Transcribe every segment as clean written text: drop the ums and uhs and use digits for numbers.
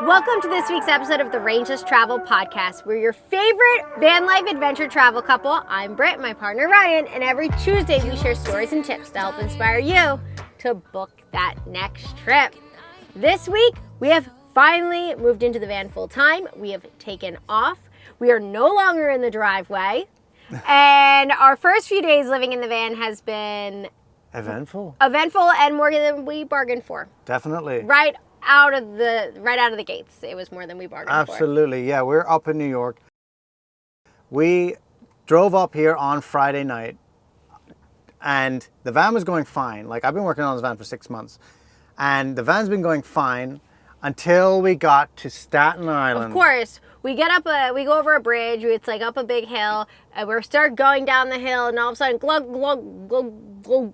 Welcome to this week's episode of the Rangeless Travel Podcast. We're your favorite van life adventure travel couple. I'm Britt, my partner Ryan, and every Tuesday we share stories and tips to help inspire you to book that next trip. This week, we have finally moved into the van full time. We have taken off. We are no longer in the driveway. And our first few days living in the van has been eventful and more than we bargained for. Definitely. Right out of the gates, it was more than we bargained for. Absolutely, yeah. We're up in New York. We drove up here on Friday night, and the van was going fine. Like, I've been working on this van for 6 months, and the van's been going fine until we got to Staten Island. Of course, we go over a bridge. It's like up a big hill, and we start going down the hill, and all of a sudden, glug glug glug glug.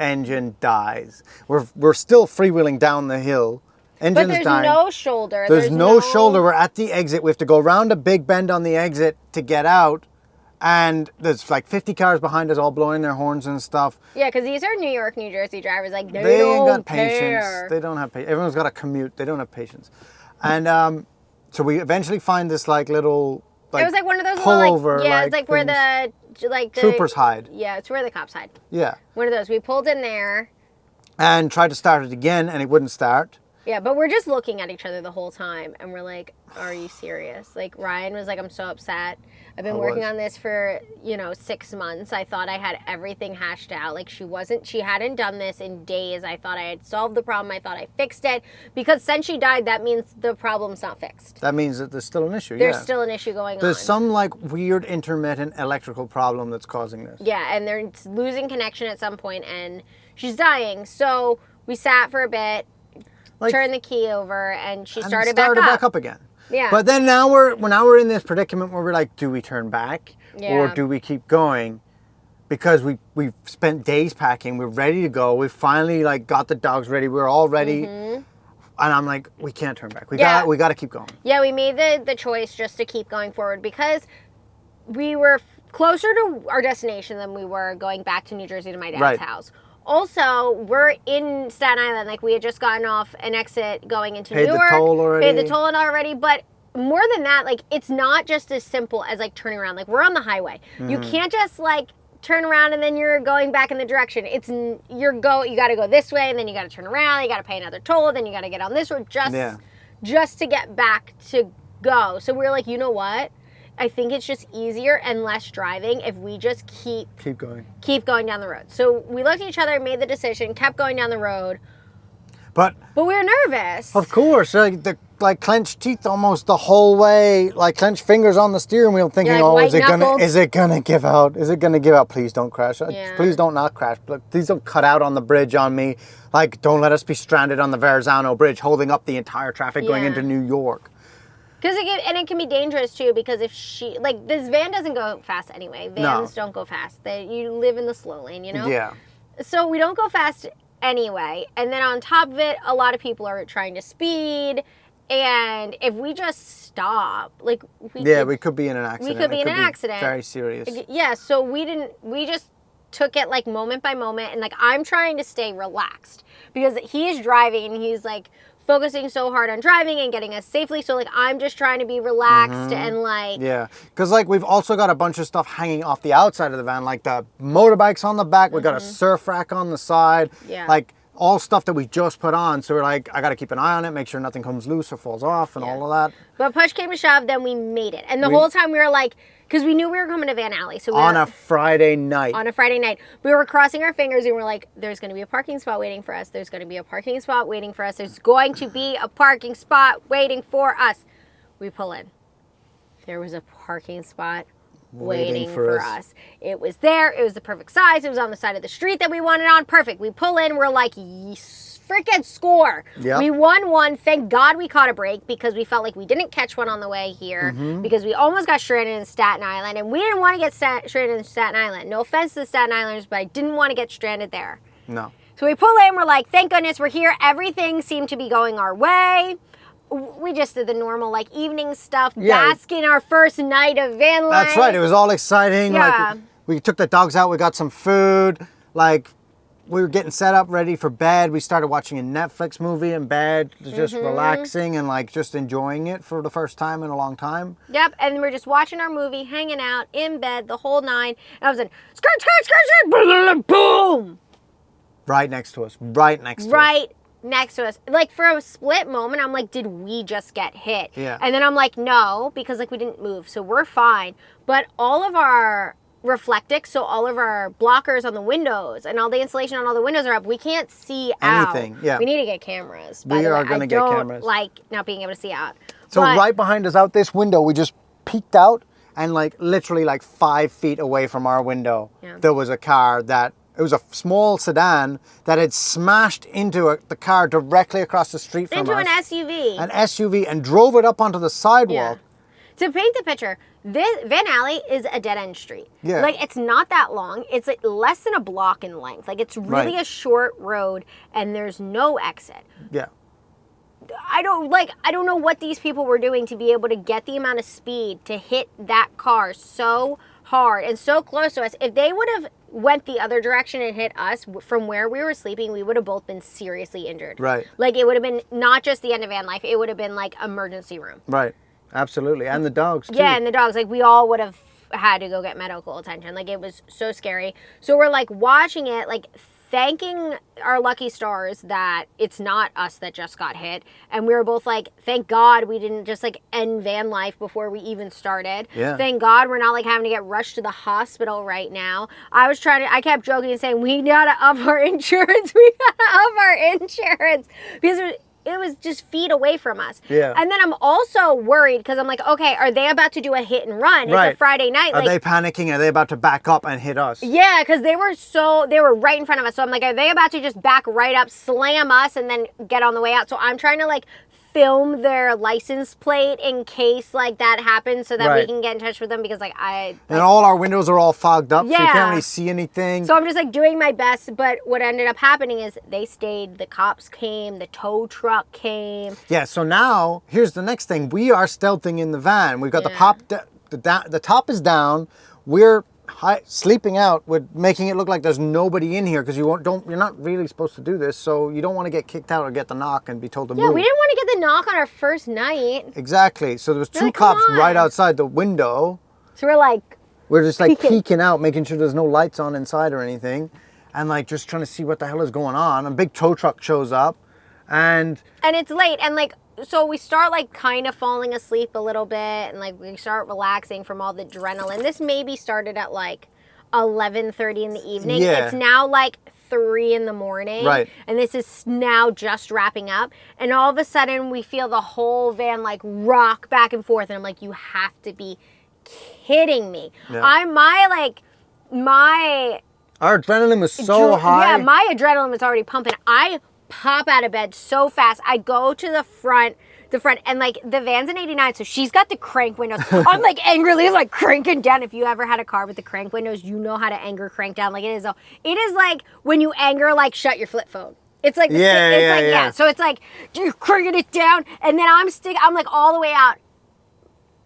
Engine dies. We're still freewheeling down the hill. Engine's But there's dying. no shoulder. There's no shoulder. We're at the exit. We have to go around a big bend on the exit to get out. And there's like 50 cars behind us all blowing their horns and stuff. Yeah, because these are New York, New Jersey drivers. Like, they ain't got care. patience. They don't have patience. Everyone's got to commute. They don't have patience. And so we eventually find this like little it was like one of those pullover. Little, it's like where the troopers hide. Yeah, it's where the cops hide. Yeah. One of those. We pulled in there. And tried to start it again, and it wouldn't start. Yeah, but we're just looking at each other the whole time, and we're like, are you serious? Like, Ryan was like, I'm so upset. I've been working on this for, 6 months. I thought I had everything hashed out. Like, she hadn't done this in days. I thought I had solved the problem. I thought I fixed it. Because since she died, that means the problem's not fixed. That means that there's still an issue, There's still an issue going on. There's some, like, weird intermittent electrical problem that's causing this. Yeah, and they're losing connection at some point, and she's dying. So we sat for a bit, turned the key over, and she started back up again. Yeah. But then now we're in this predicament where we're like, do we turn back or do we keep going? Because we've spent days packing. We're ready to go. We finally got the dogs ready. We're all ready. Mm-hmm. And I'm like, we can't turn back. We got to keep going. Yeah, we made the choice just to keep going forward because we were closer to our destination than we were going back to New Jersey to my dad's house. Also, we're in Staten Island. Like, we had just gotten off an exit going into New York. Paid the toll already. But more than that, it's not just as simple as, turning around. Like, we're on the highway. Mm-hmm. You can't just, turn around and then you're going back in the direction. You got to go this way, and then you got to turn around. You got to pay another toll. Then you got to get on this road just to get back to go. So we were like, you know what? I think it's just easier and less driving if we just keep going down the road. So we looked at each other, made the decision, kept going down the road. But we were nervous. Of course, clenched teeth almost the whole way, clenched fingers on the steering wheel, thinking, is it gonna give out? Is it gonna give out? Please don't crash. Yeah. Please don't not crash. Please don't cut out on the bridge on me. Don't let us be stranded on the Verrazano Bridge, holding up the entire traffic going into New York. Because it can be dangerous too. Because if this van doesn't go fast anyway. Vans don't go fast. You live in the slow lane, Yeah. So we don't go fast anyway. And then on top of it, a lot of people are trying to speed. And if we just stop, we could be in an accident. We could be in an accident. Very serious. Yeah. So we just took it moment by moment, and I'm trying to stay relaxed because he's driving and he's focusing so hard on driving and getting us safely. So I'm just trying to be relaxed and Yeah, because we've also got a bunch of stuff hanging off the outside of the van, like the motorbikes on the back. We've got a surf rack on the side. Yeah. All stuff that we just put on. So we're I got to keep an eye on it, make sure nothing comes loose or falls off and all of that. But push came to shove, then we made it. And the whole time we were because we knew we were coming to Van Alley. So on a Friday night. We were crossing our fingers and we're there's going to be a parking spot waiting for us. There's going to be a parking spot waiting for us. There's going to be a parking spot waiting for us. We pull in. There was a parking spot waiting for us. It was there. It was the perfect size. It was on the side of the street that we wanted on. Perfect. We pull in. We're freaking score. Yep. We won one. Thank God we caught a break because we felt like we didn't catch one on the way here because we almost got stranded in Staten Island, and we didn't want to get stranded in Staten Island. No offense to the Staten Islanders, but I didn't want to get stranded there. No. So we pull in. We're thank goodness we're here. Everything seemed to be going our way. We just did the normal evening stuff, bask in our first night of van life. That's right. It was all exciting. Yeah. We took the dogs out. We got some food. we were getting set up, ready for bed. We started watching a Netflix movie in bed, just relaxing and like just enjoying it for the first time in a long time. Yep, and we're just watching our movie, hanging out in bed, the whole nine. And all of a sudden, skirt, skirt, skirt, skirt, boom! Right next to us. Right next to us. Right next to us. Like for a split moment, I'm like, did we just get hit? Yeah. And then I'm like, no, because like we didn't move, so we're fine. But all of our reflectics, so all of our blockers on the windows and all the insulation on all the windows are up. We can't see Anything, out. yeah. We need to get cameras. We are going to get cameras. I don't like not being able to see out. So But- right behind us out this window, we just peeked out and like literally like 5 feet away from our window, there was a car that, it was a small sedan that had smashed into the car directly across the street from into us. an SUV. An SUV and drove it up onto the sidewalk. To paint the picture, this Van Alley is a dead-end street. Yeah. Like, it's not that long. It's like less than a block in length. Like, it's really a short road, and there's no exit. Yeah. I don't know what these people were doing to be able to get the amount of speed to hit that car so hard and so close to us. If they would have went the other direction and hit us from where we were sleeping, we would have both been seriously injured. Right. Like, it would have been not just the end of van life. It would have been, like, emergency room. Right. Absolutely. And the dogs, too. Yeah, and the dogs. Like, we all would have had to go get medical attention. Like, it was so scary. So we're, like, watching it, like, thanking our lucky stars that it's not us that just got hit. And we were both like, thank God we didn't just, like, end van life before we even started. Yeah. Thank God we're not, like, having to get rushed to the hospital right now. I kept joking and saying, we gotta up our insurance. We gotta up our insurance. Because it was just feet away from us. Yeah. And then I'm also worried because I'm like, okay, are they about to do a hit and run? It's a Friday night. Are they panicking? Are they about to back up and hit us? Yeah, because they were right in front of us. So I'm like, are they about to just back right up, slam us, and then get on the way out? So I'm trying to like film their license plate in case like that happens so that we can get in touch with them because like and all our windows are all fogged up so you can't really see anything. So I'm just like doing my best, but what ended up happening is they stayed, the cops came, the tow truck came. Yeah, so now here's the next thing. We are stealthing in the van. We've got the top is down. We're sleeping out. We're making it look like there's nobody in here because you're not really supposed to do this, so you don't want to get kicked out or get the knock and be told to move. Yeah, we didn't want to get the knock on our first night. Exactly. So there was two cops right outside the window. So we're just like peeking out, making sure there's no lights on inside or anything, and like just trying to see what the hell is going on. A big tow truck shows up, and it's late, and like so we start like kind of falling asleep a little bit, and like we start relaxing from all the adrenaline. This maybe started at like 11:30 in the evening. Yeah. It's now like 3 in the morning. Right. And this is now just wrapping up. And all of a sudden we feel the whole van like rock back and forth. And I'm like, you have to be kidding me. Yeah. Our adrenaline was so high. Yeah, my adrenaline was already pumping. I pop out of bed so fast. I go to the front, and like the van's an 89, so she's got the crank windows. I'm like angrily like cranking down. If you ever had a car with the crank windows, you know how to anger crank down. Like it is like when you anger, like shut your flip phone. It's like So it's like you're cranking it down, and then I'm like all the way out.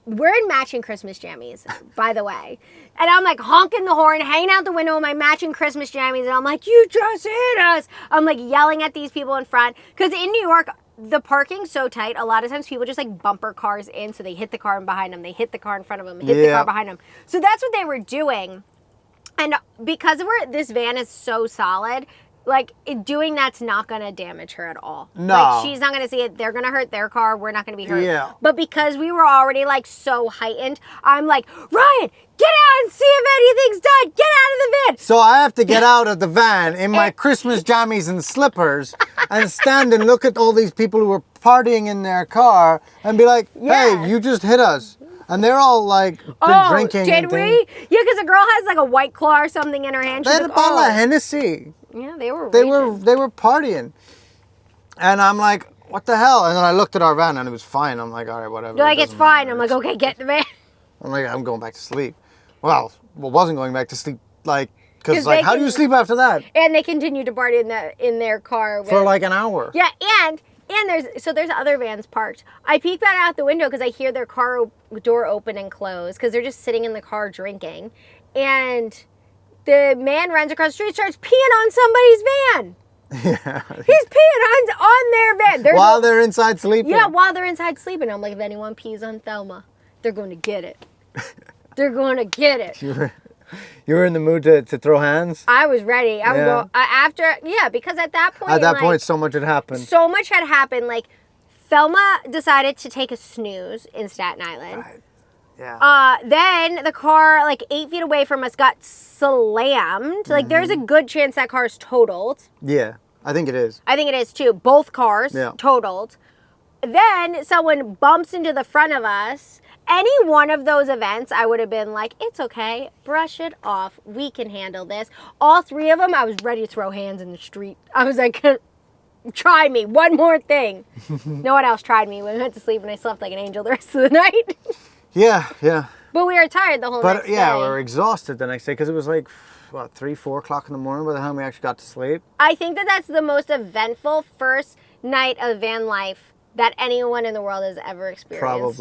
We're in matching Christmas jammies, by the way. And I'm like honking the horn, hanging out the window in my matching Christmas jammies. And I'm like, you just hit us. I'm like yelling at these people in front. Because in New York, the parking's so tight. A lot of times people just like bumper cars in. So they hit the car behind them. They hit the car in front of them. Hit the car behind them. So that's what they were doing. And because this van is so solid, like, doing that's not going to damage her at all. No. Like, she's not going to see it. They're going to hurt their car. We're not going to be hurt. Yeah. But because we were already, like, so heightened, I'm like, Ryan, get out and see if anything's done. Get out of the van. So I have to get out of the van in my Christmas jammies and slippers and stand and look at all these people who were partying in their car and be like, hey, you just hit us. And they're all like drinking. Did we? Yeah, because a girl has like a White Claw or something in her hand. They had a bottle of Hennessy. Yeah, they were partying. And I'm like, what the hell? And then I looked at our van and it was fine. I'm like, all right, whatever. You're like, it's fine. I'm like, okay, get in the van. I'm like, I'm going back to sleep. Well, wasn't going back to sleep, like, because like, how do you sleep after that? And they continued to party in their car for like an hour. Yeah, and there's other vans parked. I peek back out the window because I hear their car door open and close because they're just sitting in the car drinking, and the man runs across the street, starts peeing on somebody's van. Yeah. He's peeing on their van. While they're inside sleeping. Yeah, while they're inside sleeping. I'm like, if anyone pees on Thelma, they're going to get it. They're going to get it. You were in the mood to throw hands? I was ready. I would go because at that point. At that point, so much had happened. So much had happened. Like, Thelma decided to take a snooze in Staten Island. Right. Yeah. Then the car, like 8 feet away from us, got slammed. Like, there's a good chance that car's totaled. Yeah, I think it is. I think it is too. Both cars totaled. Then someone bumps into the front of us. Any one of those events, I would have been like, it's okay. Brush it off. We can handle this. All three of them, I was ready to throw hands in the street. I was like, try me. One more thing. No one else tried me. We went to sleep and I slept like an angel the rest of the night. Yeah. But we were tired the whole next day. But we were exhausted the next day because it was like, 3, 4 o'clock in the morning by the time we actually got to sleep. I think that's the most eventful first night of van life that anyone in the world has ever experienced.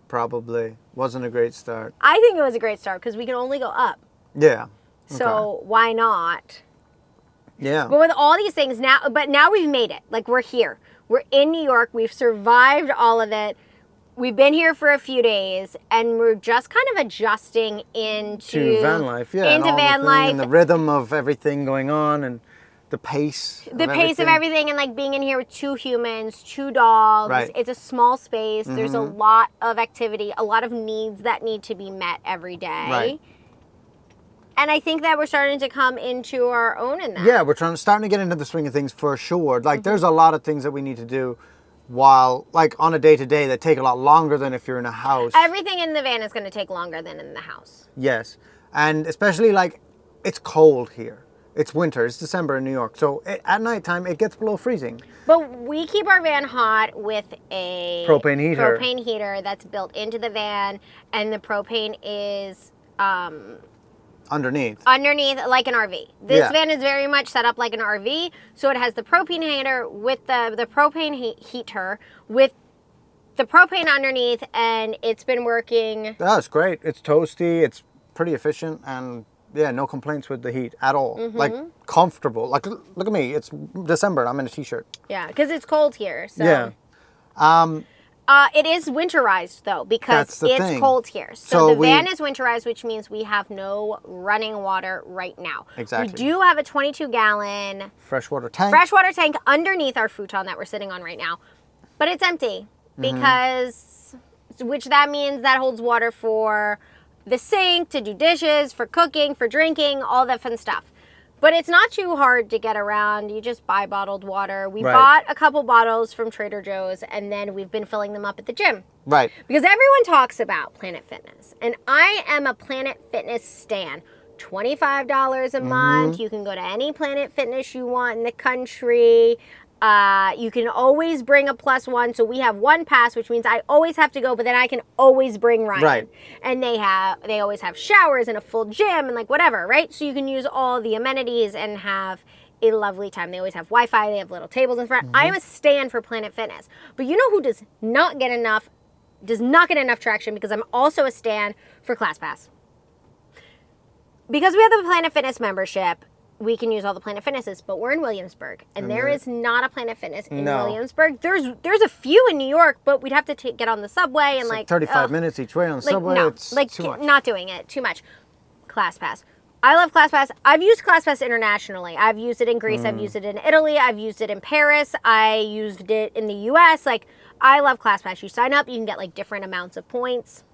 Probably. Wasn't a great start. I think it was a great start because we can only go up. Yeah. So why not? Yeah. But with all these things now we've made it. Like, we're here. We're in New York. We've survived all of it. We've been here for a few days, and we're just kind of adjusting into van life, into van life, and the rhythm of everything going on, and the pace. Of everything, and like being in here with 2 humans, 2 dogs. Right. It's a small space. There's a lot of activity, a lot of needs that need to be met every day. Right. And I think that we're starting to come into our own in that. Yeah, we're starting to get into the swing of things for sure. Like, there's a lot of things that we need to do while, like, on a day-to-day that take a lot longer than if you're in a house. Everything in the van is going to take longer than in the house. Yes. And especially, like, it's cold here. It's winter. It's December in New York. So at nighttime, it gets below freezing. But we keep our van hot with a propane heater that's built into the van. And the propane is... Underneath, like an RV. This van is very much set up like an RV, so it has the propane heater with the propane heater with the propane underneath, and it's been working. Yeah, it's great. It's toasty. It's pretty efficient, and no complaints with the heat at all. Like, comfortable. Like, look at me. It's December, and I'm in a t-shirt. Yeah, because it's cold here. So. Yeah. It is winterized, though, because it's cold here. So the van is winterized, which means we have no running water right now. Exactly. We do have a 22-gallon freshwater tank underneath our futon that we're sitting on right now. But it's empty because, which that means that holds water for the sink, to do dishes, for cooking, for drinking, all that fun stuff. But it's not too hard to get around. You just buy bottled water. We bought a couple bottles from Trader Joe's, and then we've been filling them up at the gym. Right. Because everyone talks about Planet Fitness, and I am a Planet Fitness stan. $25 a month. You can go to any Planet Fitness you want in the country. You can always bring a +1. So we have one pass, which means I always have to go, but then I can always bring Ryan. Right. And they always have showers and a full gym and like whatever, right? So you can use all the amenities and have a lovely time. They always have Wi-Fi. They have little tables in front. I am a stan for Planet Fitness. But you know who does not get enough traction, because I'm also a stan for ClassPass. Because we have the Planet Fitness membership, we can use all the Planet Fitnesses, but we're in Williamsburg, and there is not a Planet Fitness in Williamsburg. There's a few in New York, but we'd have to get on the subway and it's like 35 minutes each way on the subway. No, it's too much. Not doing it. Too much. ClassPass. I love ClassPass. I've used ClassPass internationally. I've used it in Greece. I've used it in Italy. I've used it in Paris. I used it in the U.S. Like, I love ClassPass. You sign up, you can get like different amounts of points,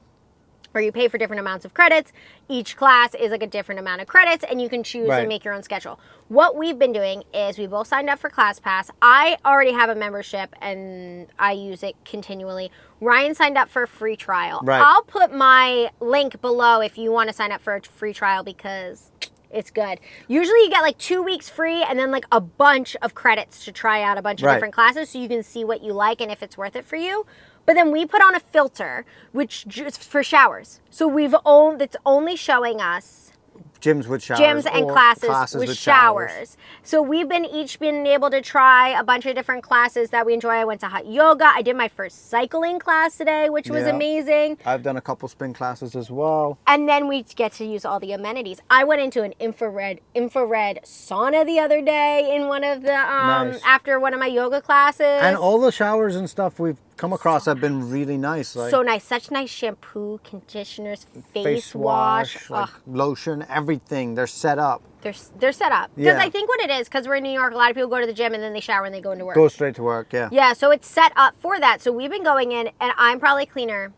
or you pay for different amounts of credits. Each class is like a different amount of credits, and you can choose and make your own schedule. What we've been doing is we both signed up for ClassPass. I already have a membership, and I use it continually. Ryan signed up for a free trial. Right. I'll put my link below if you want to sign up for a free trial, because it's good. Usually you get like 2 weeks free and then like a bunch of credits to try out a bunch of different classes, so you can see what you like and if it's worth it for you. But then we put on a filter, which is for showers. So it's only showing us gyms with showers. Gyms and or classes with showers. So we've each been able to try a bunch of different classes that we enjoy. I went to hot yoga. I did my first cycling class today, which was amazing. I've done a couple spin classes as well. And then we get to use all the amenities. I went into an infrared sauna the other day in one of the after one of my yoga classes. And all the showers and stuff we've come across have been really nice. Like, so nice. Such nice shampoo, conditioners, face wash, like lotion, everything. They're set up. They're set up. Because I think what it is, because we're in New York, a lot of people go to the gym and then they shower and they go into work. Go straight to work, yeah. Yeah, so it's set up for that. So we've been going in, and I'm probably cleaner.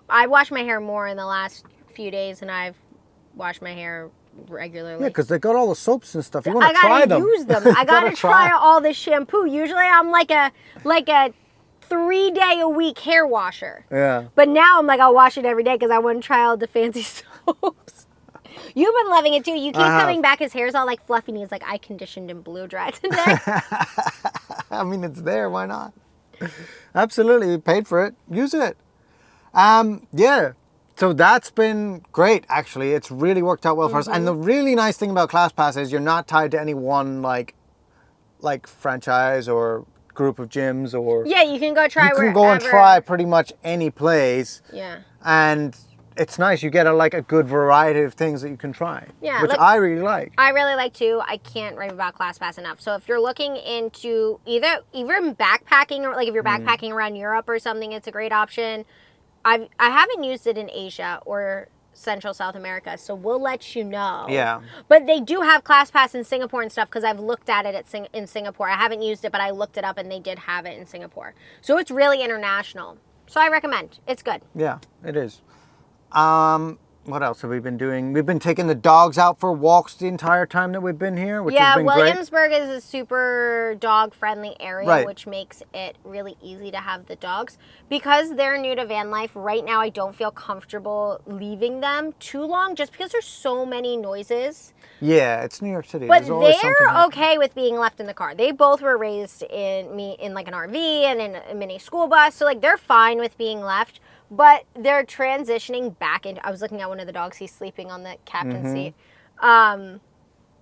I washed my hair more in the last few days, and I've washed my hair regularly. Yeah, because they got all the soaps and stuff. You want to try them. I gotta use them. I gotta try all this shampoo. Usually I'm like a 3-day-a-week hair washer. Yeah. But now I'm like, I'll wash it every day because I want to try all the fancy soaps. You've been loving it too. You keep coming back. His hair's all like fluffy and he's like, I conditioned and blow dried today. I mean, it's there. Why not? Absolutely. We paid for it. Use it. Yeah. So that's been great, actually. It's really worked out well for us. And the really nice thing about ClassPass is you're not tied to any one like franchise or group of gyms or... Yeah, you can go try wherever. You can go and try pretty much any place. Yeah. And it's nice. You get a good variety of things that you can try. Yeah. Which I really like. I really like too. I can't rave about ClassPass enough. So if you're looking into either backpacking or like if you're backpacking around Europe or something, it's a great option. I haven't used it in Asia or Central South America, so we'll let you know. Yeah. But they do have ClassPass in Singapore and stuff because I've looked at it in Singapore. I haven't used it, but I looked it up and they did have it in Singapore. So it's really international. So I recommend. It's good. Yeah, it is. What else have we been doing? We've been taking the dogs out for walks the entire time that we've been here, which has been Williamsburg great. is a super dog-friendly area, which makes it really easy to have the dogs. Because they're new to van life, right now I don't feel comfortable leaving them too long just because there's so many noises. Yeah, it's New York City. But they're okay with being left in the car. They both were raised in like an RV and in a mini school bus, so like they're fine with being left. But they're transitioning back into... I was looking at one of the dogs. He's sleeping on the captain's seat.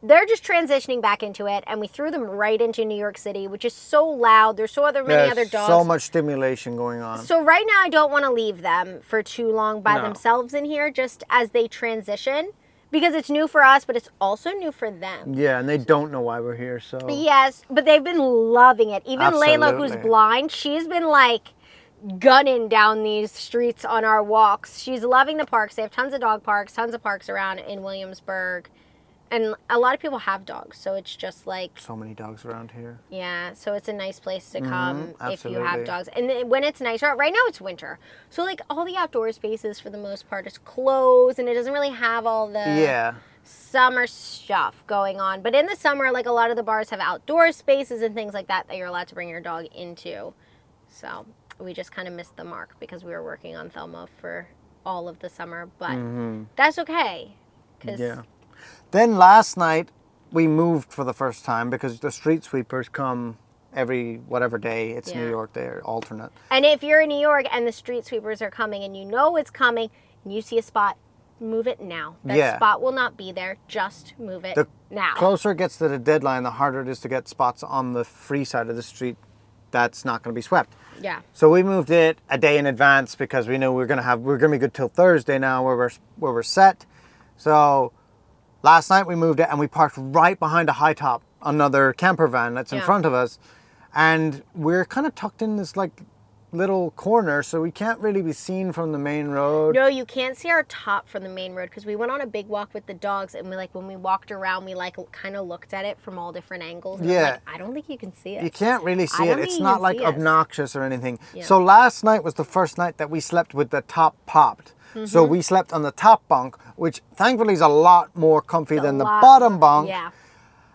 They're just transitioning back into it. And we threw them right into New York City, which is so loud. There's many other dogs. So much stimulation going on. So right now, I don't want to leave them for too long by themselves in here, just as they transition. Because it's new for us, but it's also new for them. Yeah, and they don't know why we're here, so... Yes, but they've been loving it. Even Layla, who's blind, she's been like... gunning down these streets on our walks. She's loving the parks. They have tons of dog parks, tons of parks around in Williamsburg. And a lot of people have dogs, so it's just like... So many dogs around here. Yeah, so it's a nice place to come if you absolutely. have dogs. And then when it's nice, right now it's winter. So like all the outdoor spaces for the most part is closed and it doesn't really have all the summer stuff going on. But in the summer, like a lot of the bars have outdoor spaces and things like that you're allowed to bring your dog into. So... we just kind of missed the mark because we were working on Thelma for all of the summer, but that's okay. Then last night we moved for the first time because the street sweepers come every whatever day. It's New York, they're alternate. And if you're in New York and the street sweepers are coming and you know it's coming and you see a spot, move it now. That spot will not be there. Just move it now. The closer it gets to the deadline, the harder it is to get spots on the free side of the street that's not going to be swept. Yeah. So we moved it a day in advance because we knew we're gonna be good till Thursday now, where we're set. So last night we moved it and we parked right behind a high top, another camper van that's in front of us, and we're kind of tucked in this like little corner, so we can't really be seen from the main road. No, you can't see our top from the main road because we went on a big walk with the dogs, and when we walked around, we kind of looked at it from all different angles. And I don't think you can see it. You can't really see it. It's not like obnoxious or anything. Yeah. So last night was the first night that we slept with the top popped. So we slept on the top bunk, which thankfully is a lot more comfy than the bottom bunk. Yeah.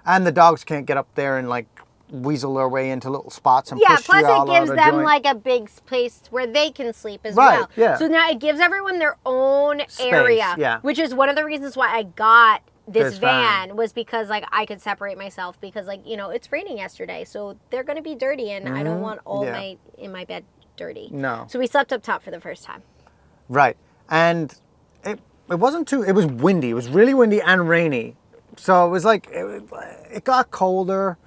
And the dogs can't get up there and like weasel their way into little spots and push plus you all it gives out of them joint. like a big place where they can sleep as well. Yeah. So now it gives everyone their own area, which is one of the reasons why I got this van was because like I could separate myself because like it's raining yesterday, so they're going to be dirty and I don't want all in my bed dirty. No. So we slept up top for the first time. Right. And it wasn't too. It was windy. It was really windy and rainy. So it was like it got colder,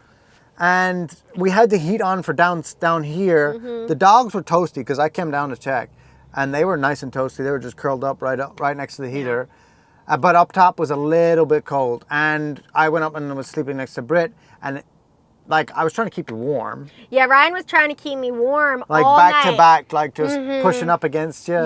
and we had the heat on for down here. Mm-hmm. The dogs were toasty because I came down to check, and they were nice and toasty. They were just curled up right next to the heater. But up top was a little bit cold, and I went up and was sleeping next to Britt, and like I was trying to keep you warm. Yeah, Ryan was trying to keep me warm like all back night. to back, like just pushing up against you.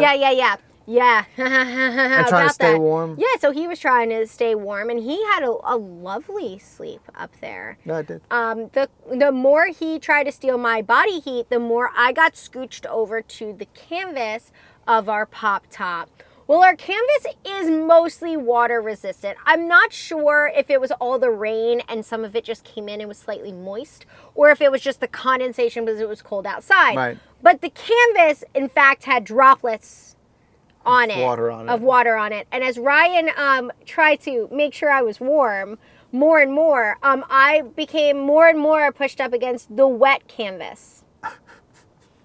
Yeah. And trying to stay warm. Yeah, so he was trying to stay warm, and he had a lovely sleep up there. Yeah, I did. The more he tried to steal my body heat, the more I got scooched over to the canvas of our pop top. Well, our canvas is mostly water resistant. I'm not sure if it was all the rain and some of it just came in and was slightly moist, or if it was just the condensation because it was cold outside. Right. But the canvas, in fact, had droplets on it. Water on it. Of water on it. And as Ryan tried to make sure I was warm more and more, I became more and more pushed up against the wet canvas.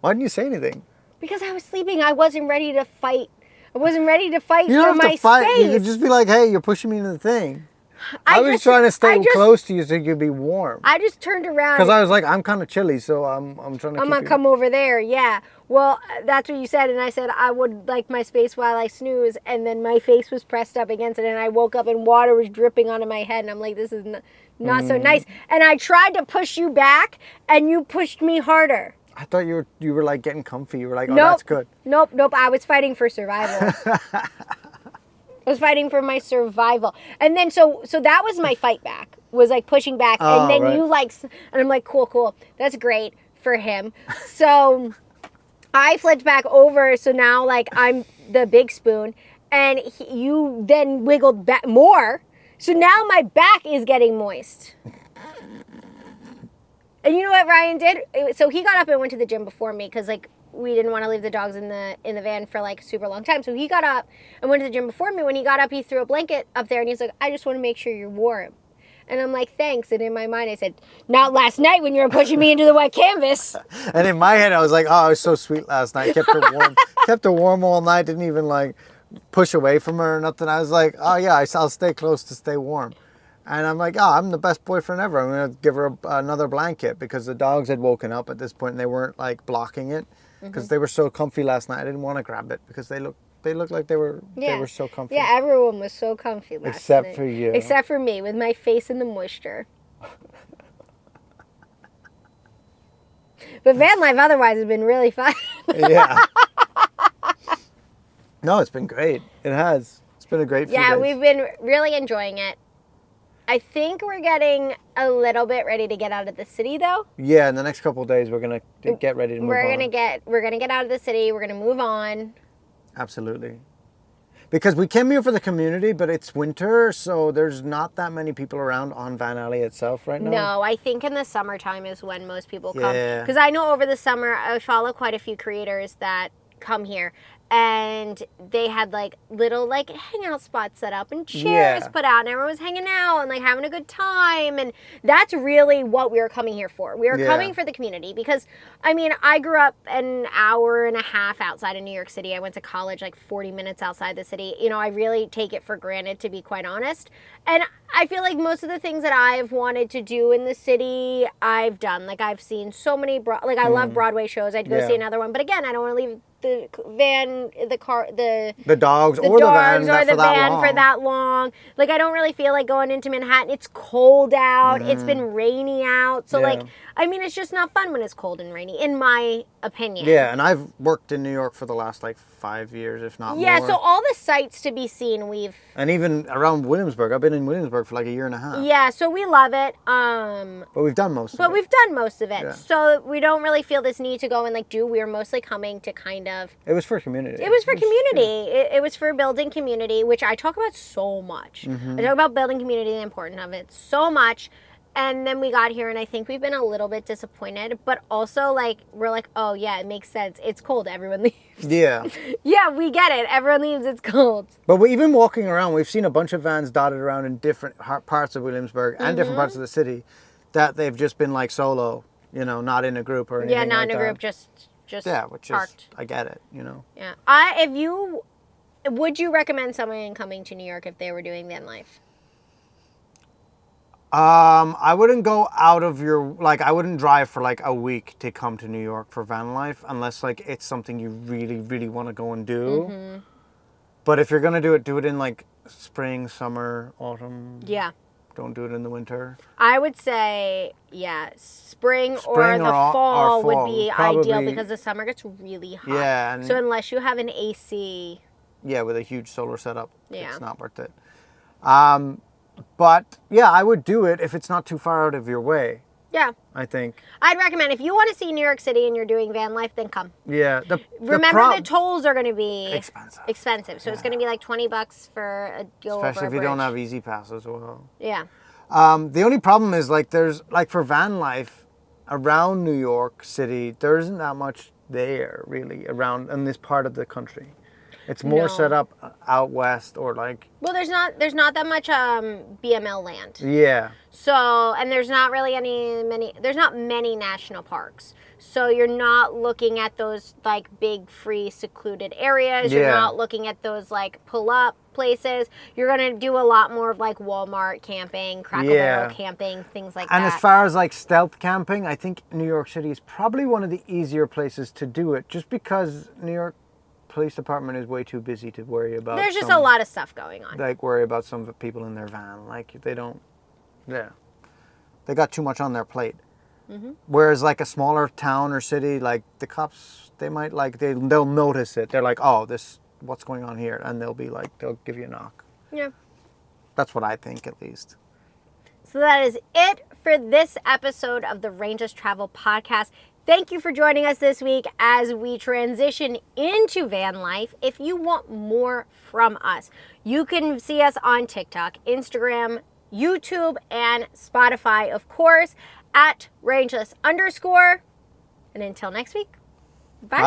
Why didn't you say anything? Because I was sleeping. I wasn't ready to fight. I wasn't ready to fight You don't for have my to fight. space. You could just be like, hey, you're pushing me into the thing. I was just- trying to stay I just- close to you so you could be warm. I just turned around. Because I was like, I'm kind of chilly, so I'm trying to I'm keep gonna you. come over there. Yeah. Well, that's what you said, and I said I would like my space while I snooze, and then my face was pressed up against it, and I woke up and water was dripping onto my head, and I'm like, this is not so nice. And I tried to push you back, and you pushed me harder. I thought you were like getting comfy. You were like, oh, Nope. that's good. Nope. I was fighting for survival. I was fighting for my survival. And then so that was my fight back. Was like pushing back. Oh, And then right. you like, and I'm like, cool. That's great for him. So I flipped back over. So now like I'm the big spoon, and you then wiggled back more. So now my back is getting moist. And you know what Ryan did? So he got up and went to the gym before me because like we didn't want to leave the dogs in the van for like a super long time. So he got up and went to the gym before me. When he got up, he threw a blanket up there and he's like, I just want to make sure you're warm. And I'm like, thanks. And in my mind, I said, not last night when you were pushing me into the wet canvas. And in my head, I was like, oh, I was so sweet last night. Kept her warm. Kept her warm all night. Didn't even like push away from her or nothing. I was like, oh yeah, I'll stay close to stay warm. And I'm like, oh, I'm the best boyfriend ever. I'm going to give her another blanket because the dogs had woken up at this point and they weren't like blocking it because they were so comfy last night. I didn't want to grab it because they looked like they were so comfy. Yeah, everyone was so comfy last Except night. for you. Except for me with my face in the moisture. But van life otherwise has been really fun. Yeah. No, it's been great. It has. It's been a great few Yeah, days. we've been really enjoying it. I think we're getting a little bit ready to get out of the city, though. Yeah, in the next couple of days, we're gonna get ready to move on. We're gonna get out of the city. We're gonna move on. Absolutely. Because we came here for the community, but it's winter, so there's not that many people around on Van Alley itself right now. No, I think in the summertime is when most people come. Yeah. Because I know over the summer I follow quite a few creators that come here, and they had like little like hangout spots set up and chairs Yeah. put out, and everyone was hanging out and like having a good time, and that's really what we were coming here for. We were Yeah. coming for the community because I mean I grew up an hour and a half outside of New York City. I went to college like 40 minutes outside the city. You know, I really take it for granted, to be quite honest, and I feel like most of the things that I've wanted to do in the city I've done. Like I've seen so many I love Broadway shows. I'd go Yeah. see another one, but again I don't want to leave the van, the car, The dogs the or the dogs van or the for that van long. for that long. Like I don't really feel like going into Manhattan. It's cold out. It's been rainy out. So Yeah. like I mean it's just not fun when it's cold and rainy, in my opinion. Yeah, and I've worked in New York for the last like 5 years, if not Yeah, more. so all the sights to be seen we've And even around Williamsburg. I've been in Williamsburg for like a year and a half. yeah, so we love it. But we've done most of But it. we've done most of it. Yeah. So we don't really feel this need to go and like do. We were mostly coming to kind of It was for community. It was for community. It was for building community, which I talk about so much. I talk about building community, the importance of it so much. And then we got here, and I think we've been a little bit disappointed. But also, like, we're like, oh, yeah, it makes sense. It's cold. Everyone leaves. Yeah. Yeah, we get it. Everyone leaves. It's cold. But even walking around, we've seen a bunch of vans dotted around in different parts of Williamsburg and different parts of the city that they've just been like solo, you know, not in a group or anything Yeah, not like in a that. group, just Yeah, which parked. is, I get it, you know. Yeah. If you Would you recommend someone coming to New York if they were doing van life? I wouldn't go out of your, like, I wouldn't drive for like a week to come to New York for van life unless like it's something you really, really want to go and do. Mm-hmm. But if you're going to do it in like spring, summer, autumn. Yeah. Don't do it in the winter. I would say, yeah, spring or Spring the or fall would fall, be probably. ideal because the summer gets really hot. Yeah, and- so unless you have an AC. Yeah, with a huge solar setup, Yeah. it's not worth it. But yeah, I would do it if it's not too far out of your way, Yeah. I think. I'd recommend if you want to see New York City and you're doing van life, then come. Yeah. Remember, the tolls are going to be expensive. So it's going to be like $20 for a deal. Especially if you bridge. don't have Easy Pass as well. Yeah. The only problem is like there's like for van life around New York City, there isn't that much there really around in this part of the country. It's more No. set up out west or like. Well, there's not that much BML land. Yeah. So, and there's not really there's not many national parks. So you're not looking at those like big free secluded areas. You're Yeah. not looking at those like pull up places. You're going to do a lot more of like Walmart camping, Cracker Barrel camping, things like And that. as far as like stealth camping, I think New York City is probably one of the easier places to do it just because New York Police Department is way too busy to worry about. There's just a lot of stuff going on. Like worry about some of the people in their van. Like they don't, yeah, they got too much on their plate. Mm-hmm. Whereas like a smaller town or city, like the cops, they might like they'll notice it. They're like, oh, what's going on here, and they'll give you a knock. Yeah. That's what I think, at least. So that is it for this episode of the Rangeless Travel Podcast. Thank you for joining us this week as we transition into van life. If you want more from us, you can see us on TikTok, Instagram, YouTube, and Spotify, of course, at Rangeless_. And until next week, bye.